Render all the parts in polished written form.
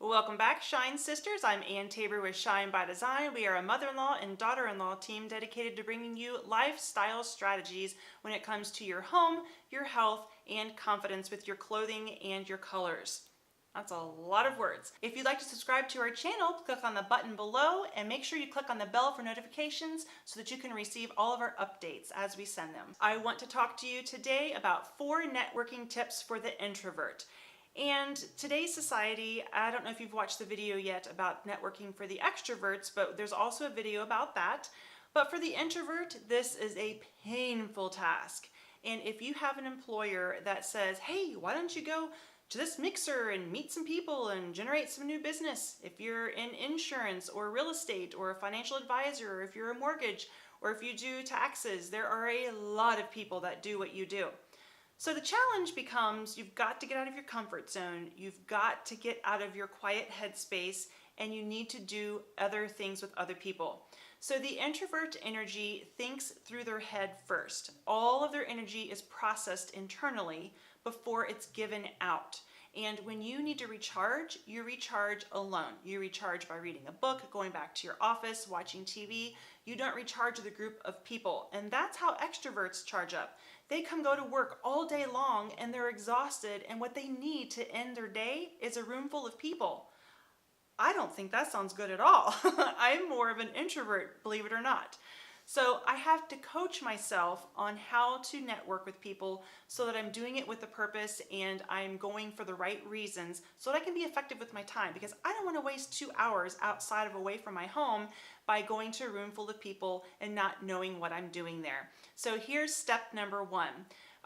Welcome back, Shine Sisters. I'm Ann Tabor with Shine by Design. We are a mother-in-law and daughter-in-law team dedicated to bringing you lifestyle strategies when it comes to your home, your health, and confidence with your clothing and your colors. That's a lot of words. If you'd like to subscribe to our channel, click on the button below and make sure you click on the bell for notifications so that you can receive all of our updates as we send them. I want to talk to you today about 4 networking tips for the introvert. And today's society, I don't know if you've watched the video yet about networking for the extroverts, but there's also a video about that. But for the introvert, this is a painful task. And if you have an employer that says, hey, why don't you go to this mixer and meet some people and generate some new business? If you're in insurance or real estate or a financial advisor, or if you're a mortgage, or if you do taxes, there are a lot of people that do what you do. So the challenge becomes you've got to get out of your comfort zone, you've got to get out of your quiet headspace, and you need to do other things with other people. So the introvert energy thinks through their head first. All of their energy is processed internally before it's given out. And when you need to recharge, you recharge alone. You recharge by reading a book, going back to your office, watching TV. You don't recharge with a group of people. And that's how extroverts charge up. They go to work all day long and they're exhausted, and what they need to end their day is a room full of people. I don't think that sounds good at all. I'm more of an introvert, believe it or not. So I have to coach myself on how to network with people so that I'm doing it with a purpose and I'm going for the right reasons so that I can be effective with my time, because I don't want to waste 2 hours outside of away from my home by going to a room full of people and not knowing what I'm doing there. So here's step number 1.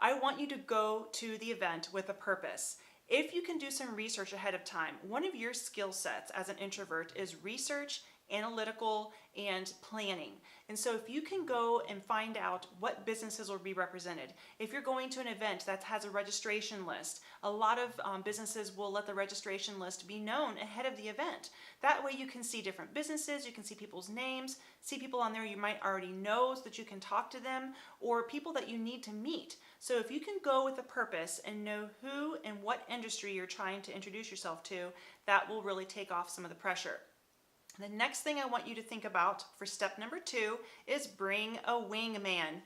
I want you to go to the event with a purpose. If you can do some research ahead of time, one of your skill sets as an introvert is research, analytical, and planning. And so if you can go and find out what businesses will be represented, if you're going to an event that has a registration list, a lot of businesses will let the registration list be known ahead of the event. That way you can see different businesses, you can see people's names, see people on there you might already know so that you can talk to them, or people that you need to meet. So if you can go with a purpose and know who and what industry you're trying to introduce yourself to, that will really take off some of the pressure. The next thing I want you to think about for step number 2 is bring a wingman.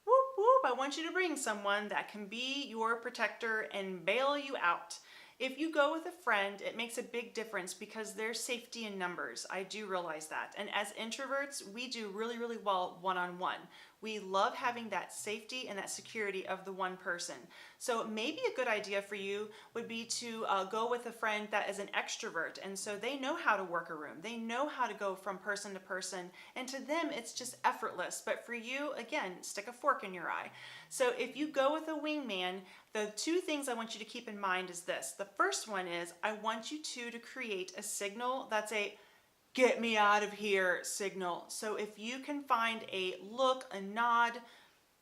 Whoop, whoop. I want you to bring someone that can be your protector and bail you out. If you go with a friend, it makes a big difference because there's safety in numbers. I do realize that. And as introverts, we do really, really well one-on-one. We love having that safety and that security of the one person. So maybe a good idea for you would be to go with a friend that is an extrovert, and so they know how to work a room. They know how to go from person to person, and to them it's just effortless. But for you, again, stick a fork in your eye. So if you go with a wingman, the 2 things I want you to keep in mind is this. The first one is I want you to create a signal that's a get me out of here signal. So if you can find a look, a nod,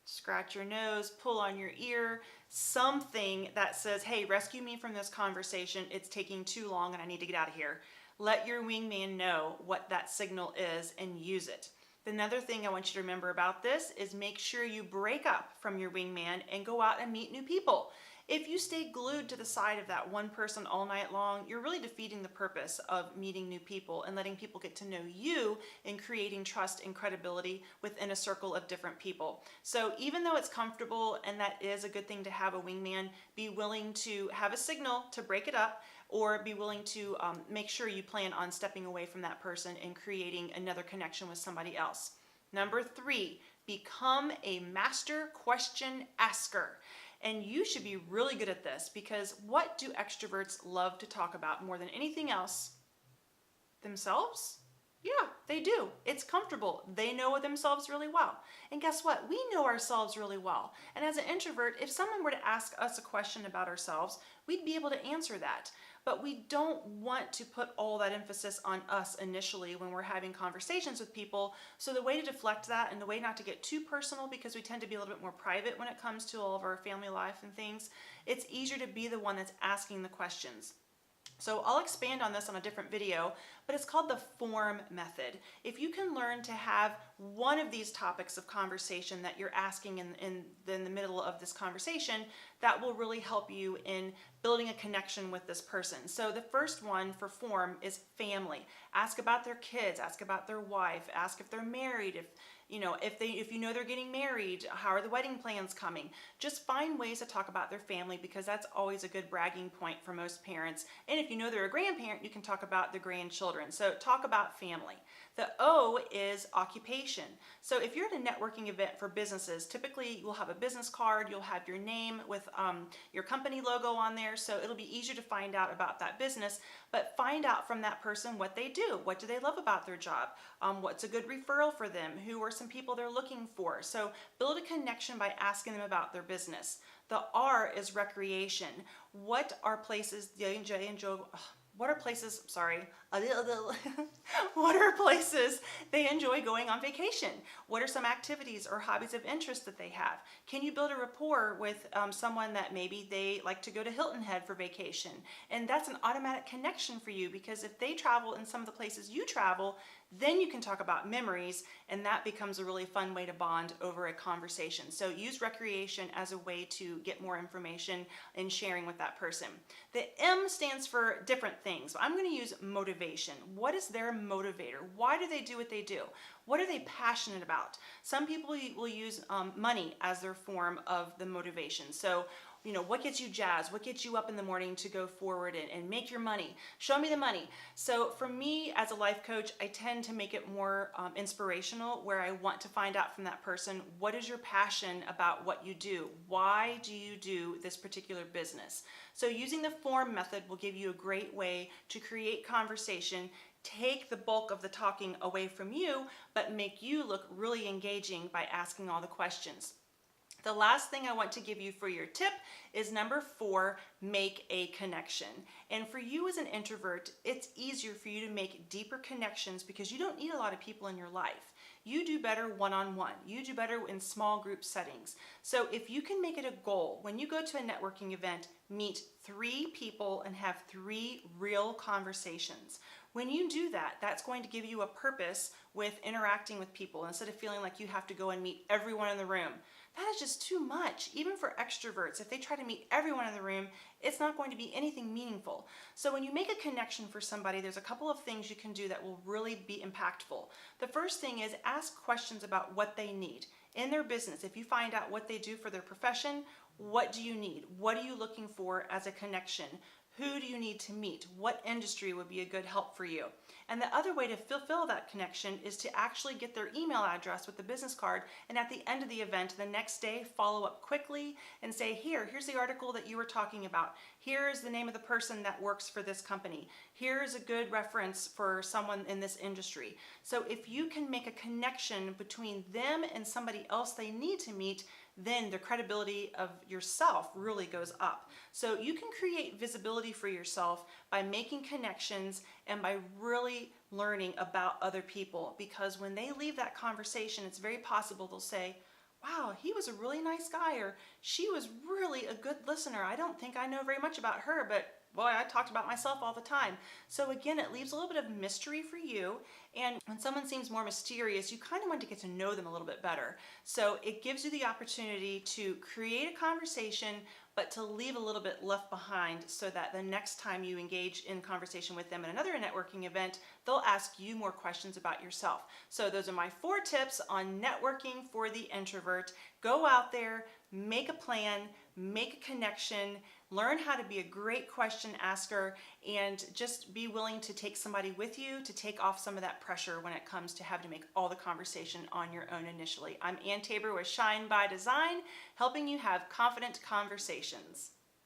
scratch your nose, pull on your ear, something that says, hey, rescue me from this conversation, it's taking too long and I need to get out of here. Let your wingman know what that signal is and use it. Another thing I want you to remember about this is make sure you break up from your wingman and go out and meet new people. If you stay glued to the side of that one person all night long, you're really defeating the purpose of meeting new people and letting people get to know you and creating trust and credibility within a circle of different people. So even though it's comfortable and that is a good thing to have a wingman, be willing to have a signal to break it up, or be willing to make sure you plan on stepping away from that person and creating another connection with somebody else. Number 3, become a master question asker. And you should be really good at this, because what do extroverts love to talk about more than anything else? Themselves? Yeah, they do. It's comfortable. They know themselves really well. And guess what? We know ourselves really well. And as an introvert, if someone were to ask us a question about ourselves, we'd be able to answer that. But we don't want to put all that emphasis on us initially when we're having conversations with people. So the way to deflect that, and the way not to get too personal, because we tend to be a little bit more private when it comes to all of our family life and things, it's easier to be the one that's asking the questions. So I'll expand on this on a different video, but it's called the form method. If you can learn to have one of these topics of conversation that you're asking in the middle of this conversation that will really help you in building a connection with this person. So the first one for form is family. Ask about their kids, ask about their wife, ask if they're married, if you know they're getting married, how are the wedding plans coming? Just find ways to talk about their family, because that's always a good bragging point for most parents. And if you know they're a grandparent, you can talk about the grandchildren. So talk about family. The O is occupation. So if you're at a networking event for businesses, typically you'll have a business card, you'll have your name with your company logo on there, so it'll be easier to find out about that business. But find out from that person what they do. What do they love about their job? What's a good referral for them? Who are some people they're looking for? So build a connection by asking them about their business. The R is recreation. What are places they enjoy? What are places, what are places they enjoy going on vacation? What are some activities or hobbies of interest that they have? Can you build a rapport with someone that maybe they like to go to Hilton Head for vacation? And that's an automatic connection for you, because if they travel in some of the places you travel, then you can talk about memories, and that becomes a really fun way to bond over a conversation. So use recreation as a way to get more information and sharing with that person. The M stands for different things. I'm going to use motivation. What is their motivator? Why do they do what they do? What are they passionate about? Some people will use money as their form of the motivation. So what gets you jazzed? What gets you up in the morning to go forward and make your money? Show me the money. So for me as a life coach, I tend to make it more inspirational, where I want to find out from that person, what is your passion about what you do? Why do you do this particular business? So using the form method will give you a great way to create conversation, take the bulk of the talking away from you, but make you look really engaging by asking all the questions. The last thing I want to give you for your tip is number 4, make a connection. And for you as an introvert, it's easier for you to make deeper connections because you don't need a lot of people in your life. You do better one-on-one. You do better in small group settings. So if you can make it a goal, when you go to a networking event, meet 3 people and have 3 real conversations. When you do that, that's going to give you a purpose with interacting with people instead of feeling like you have to go and meet everyone in the room. That is just too much, even for extroverts. If they try to meet everyone in the room, it's not going to be anything meaningful. So when you make a connection for somebody, there's a couple of things you can do that will really be impactful. The first thing is ask questions about what they need in their business. If you find out what they do for their profession, what do you need? What are you looking for as a connection? Who do you need to meet? What industry would be a good help for you? And the other way to fulfill that connection is to actually get their email address with the business card, and at the end of the event, the next day, follow up quickly and say, here's the article that you were talking about. Here's the name of the person that works for this company. Here's a good reference for someone in this industry. So if you can make a connection between them and somebody else they need to meet, then the credibility of yourself really goes up. So you can create visibility for yourself by making connections and by really learning about other people, because when they leave that conversation, it's very possible they'll say, wow, he was a really nice guy, or she was really a good listener. I don't think I know very much about her, but boy, I talked about myself all the time. So again, it leaves a little bit of mystery for you. And when someone seems more mysterious, you kind of want to get to know them a little bit better. So it gives you the opportunity to create a conversation, but to leave a little bit left behind so that the next time you engage in conversation with them at another networking event, they'll ask you more questions about yourself. So those are my 4 tips on networking for the introvert. Go out there, make a plan, make a connection, learn how to be a great question asker, and just be willing to take somebody with you to take off some of that pressure when it comes to having to make all the conversation on your own initially. I'm Ann Tabor with Shine by Design, helping you have confident conversations.